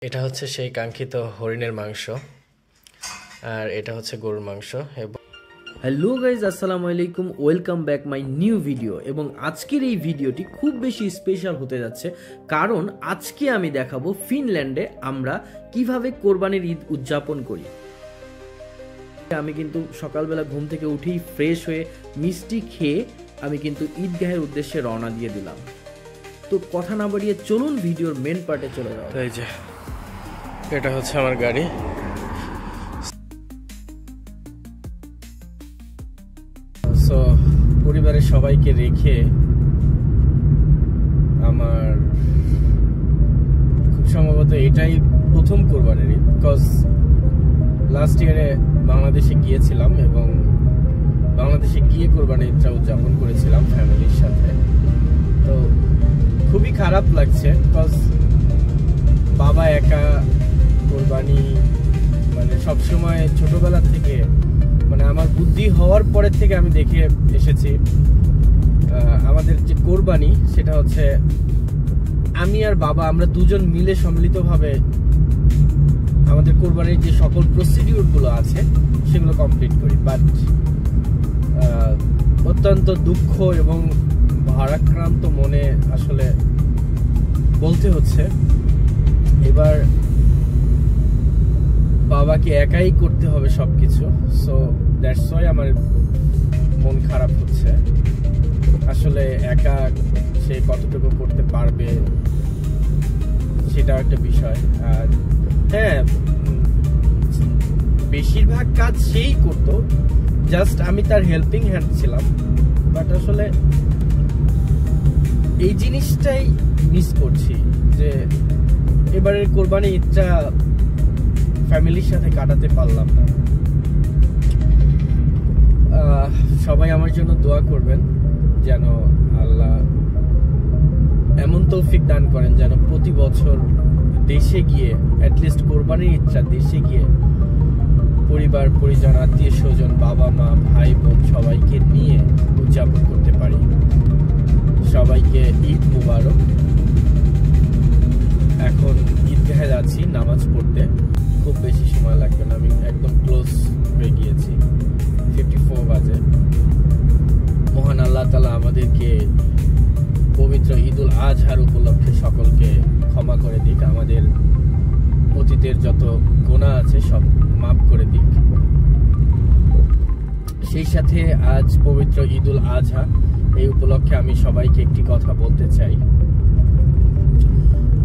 এটা হচ্ছে সেই কাঙ্ক্ষিত হরিণের মাংস আর এটা হচ্ছে গরুর মাংস। হ্যালো গাইজ, আসসালামু আলাইকুম, welcome back my new video. এবং আজকের এই ভিডিওটি খুব বেশি স্পেশাল হতে যাচ্ছে, কারণ আজকে আমি দেখাবো ফিনল্যান্ডে আমরা কিভাবে কোরবানির ঈদ উদযাপন করি। আমি কিন্তু সকালবেলা ঘুম থেকে উঠেই ফ্রেশ হয়ে মিষ্টি খেয়ে আমি কিন্তু ঈদগাহের উদ্দেশ্যে রওনা দিয়ে দিলাম। তো কথা না বাড়িয়ে চলুন ভিডিওর মেন পার্টে চলে যাও। এই যে এটা হচ্ছে আমার গাড়ি। সো পরিবারের সবাইকে রেখে আমার খুব সম্ভবত এটাই প্রথম কোরবানির ঈদ, বিকজ লাস্ট ইয়ারে বাংলাদেশে গিয়েছিলাম এবং বাংলাদেশে গিয়ে কোরবানির ঈদটা উদযাপন করেছিলাম ফ্যামিলির সাথে। তো খুবই খারাপ লাগছে, বিকজ বাবা একা কোরবানি মানে সবসময় ছোটবেলা থেকে মানে আমার বুদ্ধি হওয়ার পরের থেকে আমি দেখে এসেছি আমাদের যে কোরবানি সেটা হচ্ছে আমি আর বাবা আমরা দুজন মিলে সম্মিলিতভাবে আমাদের কোরবানির যে সকল প্রসিডিউরগুলো আছে সেগুলো কমপ্লিট করি। বাট অত্যন্ত দুঃখ এবং ভারাক্রান্ত মনে আসলে বলতে হচ্ছে এবার বাবাকে একাই করতে হবে সবকিছু। সো দ্যাটস ওয়াই আমার মন খারাপ হচ্ছে। আসলে একা সে কতটুকু করতে পারবে সেটাও একটা বিষয়। আর হ্যাঁ, বেশিরভাগ কাজ সেই করতো, জাস্ট আমি তার হেল্পিং হ্যান্ড ছিলাম। বাট আসলে এই জিনিসটাই মিস করছি যে এবারের কোরবানি ঈদটা ফ্যামিলির সাথে কাটাতে পারলাম না। সবাই আমার জন্য দোয়া করবেন যেন আল্লাহ এমন তৌফিক দান করেন যেন প্রতি বছর দেশে গিয়ে অ্যাটলিস্ট কোরবানির ঈদটা দেশে গিয়ে পরিবার পরিজন আত্মীয় স্বজন বাবা মা ভাই বোন সবাইকে নিয়ে উদযাপন করতে পারি। সবাইকে ঈদ মুবারক। এখন ঈদগাহে যাচ্ছি নামাজ পড়তে, খুব বেশি সময় লাগবে না, আমি একদম ক্লোজ হয়ে গিয়েছি। 54 বাজে। মহান আল্লাহ তাআলা আমাদেরকে পবিত্র ঈদুল আজহার উপলক্ষে সকলকে ক্ষমা করে দিক, আমাদের অতীতের যত গুনাহ আছে সব মাফ করে দিক। সেই সাথে আজ পবিত্র ঈদুল আজহা, এই উপলক্ষে আমি সবাইকে একটি কথা বলতে চাই।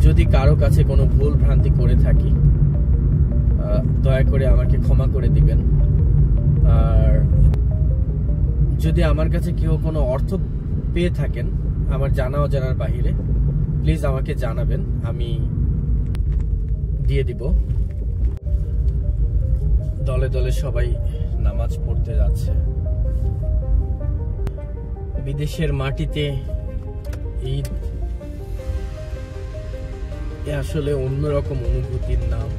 যদি কারো কাছে কোনো ভুল ভ্রান্তি করে থাকি দয়া করে আমাকে ক্ষমা করে দিবেন। আর যদি আমার কাছে কেউ কোনো অর্থ পেয়ে থাকেন আমার জানা অজানার বাহিরে, প্লিজ আমাকে জানাবেন, আমি দিয়ে দিব। দলে দলে সবাই নামাজ পড়তে যাচ্ছে। বিদেশের মাটিতে ঈদ আসলে অন্যরকম অনুভূতির নাম।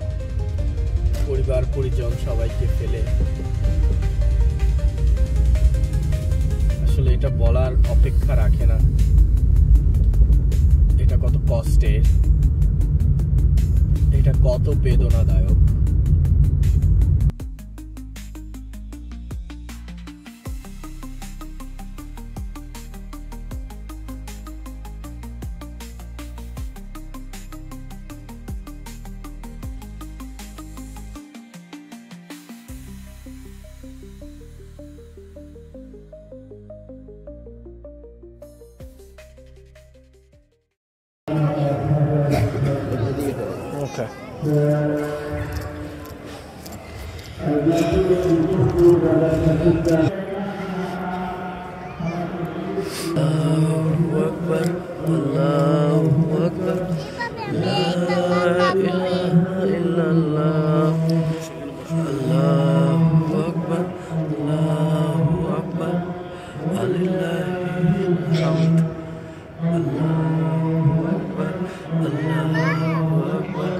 পরিবার পরিজন সবাইকে ফেলে আসলে এটা বলার অপেক্ষা রাখে না। এটা কত কষ্টের, এটা কত বেদনাদায়ক। Okay. Allahu Akbar, Allahu Akbar, La ilaha illallah, Allahu Akbar, Allahu Akbar, Walillahil hamd, Allahu Akbar, Allahu Akbar.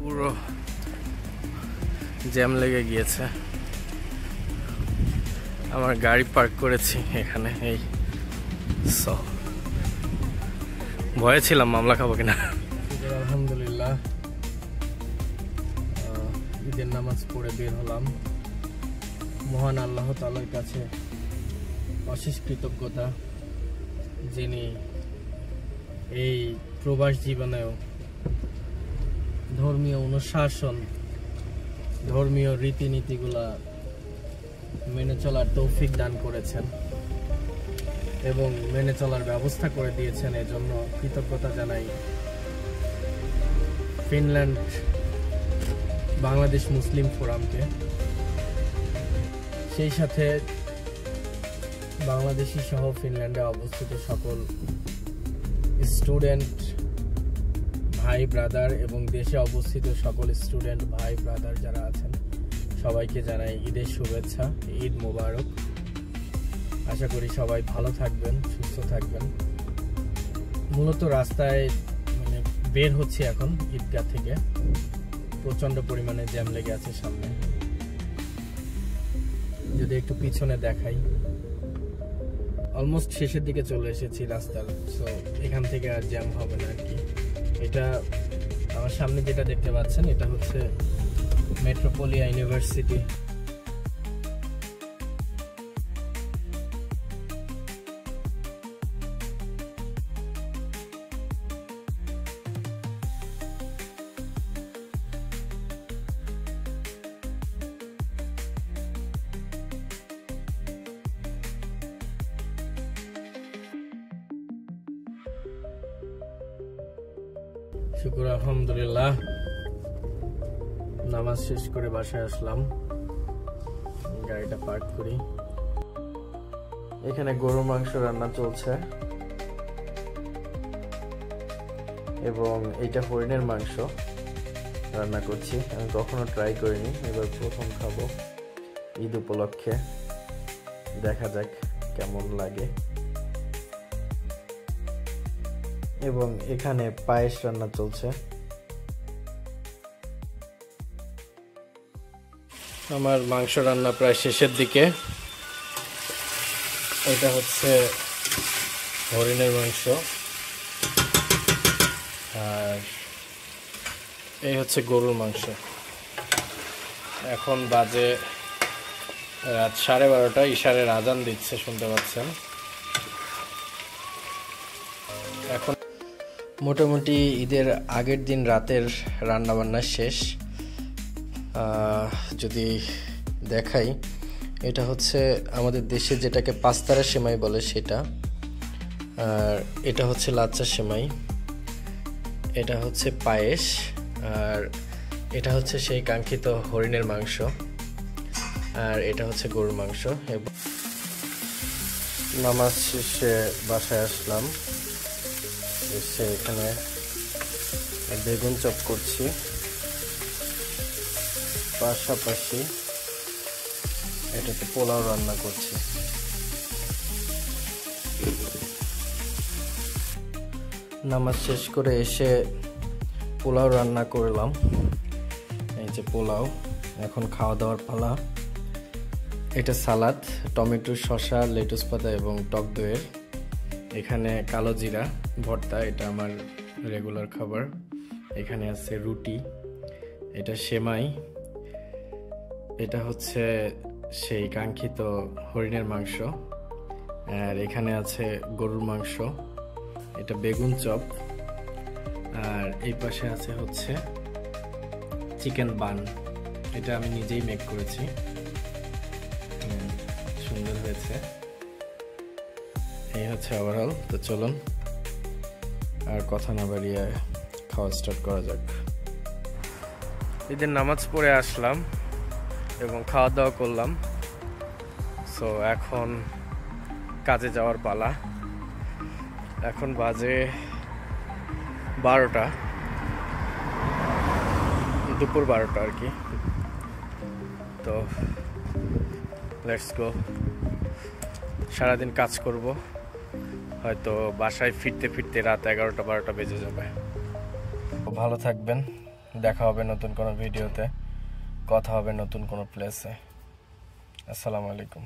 পুরো জ্যাম লেগে গিয়েছে। আমার গাড়ি পার্ক করেছি এখানে। এই ভয়ে ছিলাম মামলা খাবো কিনা। আলহামদুলিল্লাহ ঈদের নামাজ পড়ে বের হলাম। মহান আল্লাহ তাআলার কাছে অশেষ কৃতজ্ঞতা, যিনি এই প্রবাস জীবনেও ধর্মীয় অনুশাসন, ধর্মীয় রীতিনীতিগুলা মেনে চলার তৌফিক দান করেছেন এবং মেনে চলার ব্যবস্থা করে দিয়েছেন। এজন্য কৃতজ্ঞতা জানাই ফিনল্যান্ড বাংলাদেশ মুসলিম ফোরামকে, সেই সাথে বাংলাদেশি সহ ফিনল্যান্ডে অবস্থিত সকল স্টুডেন্ট ভাই ব্রাদার এবং দেশে অবস্থিত সকল স্টুডেন্ট ভাই ব্রাদার যারা আছেন সবাইকে জানাই ঈদের শুভেচ্ছা, ঈদ মোবারক। আশা করি সবাই ভালো থাকবেন, সুস্থ থাকবেন। মূলত রাস্তায় বের হচ্ছে এখন ঈদগাহ থেকে, প্রচন্ড পরিমাণে জ্যাম লেগে আছে সামনে। যদি একটু পিছনে দেখাই, অলমোস্ট শেষের দিকে চলে এসেছি রাস্তার। সো এখান থেকে আর জ্যাম হবে না আর কি। এটা আমার সামনে যেটা দেখতে পাচ্ছেন এটা হচ্ছে মেট্রোপলিয়া ইউনিভার্সিটি। শুকর আলহামদুলিল্লাহ, নামাজ শেষ করে বাসায় আসলাম। গাড়িটা পার্ক করি। এখানে গরুর মাংস রান্না চলছে এবং এটা হরিণের মাংস রান্না করছি। আমি কখনো ট্রাই করিনি, এবার প্রথম খাবো ঈদ উপলক্ষে। দেখা যাক কেমন লাগে। এবং এখানে পায়েস রান্না চলছে। আমার মাংস রান্না প্রায় শেষের দিকে। এটা হচ্ছে হরিণের মাংস আর এই হচ্ছে গরুর মাংস। এখন বাজে রাত 12:30, ইশারের আজান দিচ্ছে, শুনতে পাচ্ছেন। এখন মোটামুটি ঈদের আগের দিন রাতের রান্না বান্না শেষ। যদি দেখাই, এটা হচ্ছে আমাদের দেশে যেটাকে পাস্তারা সেমাই বলে সেটা, আর এটা হচ্ছে লাচ্চা সেমাই, এটা হচ্ছে পায়েস, আর এটা হচ্ছে সেই কাঙ্ক্ষিত হরিণের মাংস, আর এটা হচ্ছে গরুর মাংস। নামাজ শেষে বাসায় আসলাম, এসে এখানে বেগুন চপ করছি, পাশাপাশি এটাতে পোলাও রান্না করছি। নামাজ শেষ করে এসে পোলাও রান্না করলাম। এই যে পোলাও, এখন খাওয়া দাওয়ার পালা। এটা সালাদ, টমেটো, শসা, লেটুস পাতা এবং টক দইয়ের। এখানে কালো জিরা ভর্তা, এটা আমার রেগুলার খাবার। এখানে আছে রুটি, এটা সেমাই, এটা হচ্ছে সেই কাঙ্ক্ষিত হরিণের মাংস, আর এখানে আছে গরুর মাংস, এটা বেগুন চপ, আর এই পাশে আছে হচ্ছে চিকেন বান। এটা আমি নিজেই মেক করেছি, সুন্দর হয়েছে। এই হচ্ছে ওভারঅল। তো চলুন আর কথা না বাড়িয়ে খাওয়া স্টার্ট করা যাক। ঈদের নামাজ পড়ে আসলাম এবং খাওয়া দাওয়া করলাম। সো এখন কাজে যাওয়ার পালা। এখন বাজে 12টা, দুপুর 12টা আর কি। তো লেটস গো। সারাদিন কাজ করব, হয়তো বাসায় ফিরতে ফিরতে রাত 11টা-12টা বেজে যাবে। ভালো থাকবেন, দেখা হবে নতুন কোনো ভিডিওতে, কথা হবে নতুন কোনো প্লেসে। আসসালামু আলাইকুম।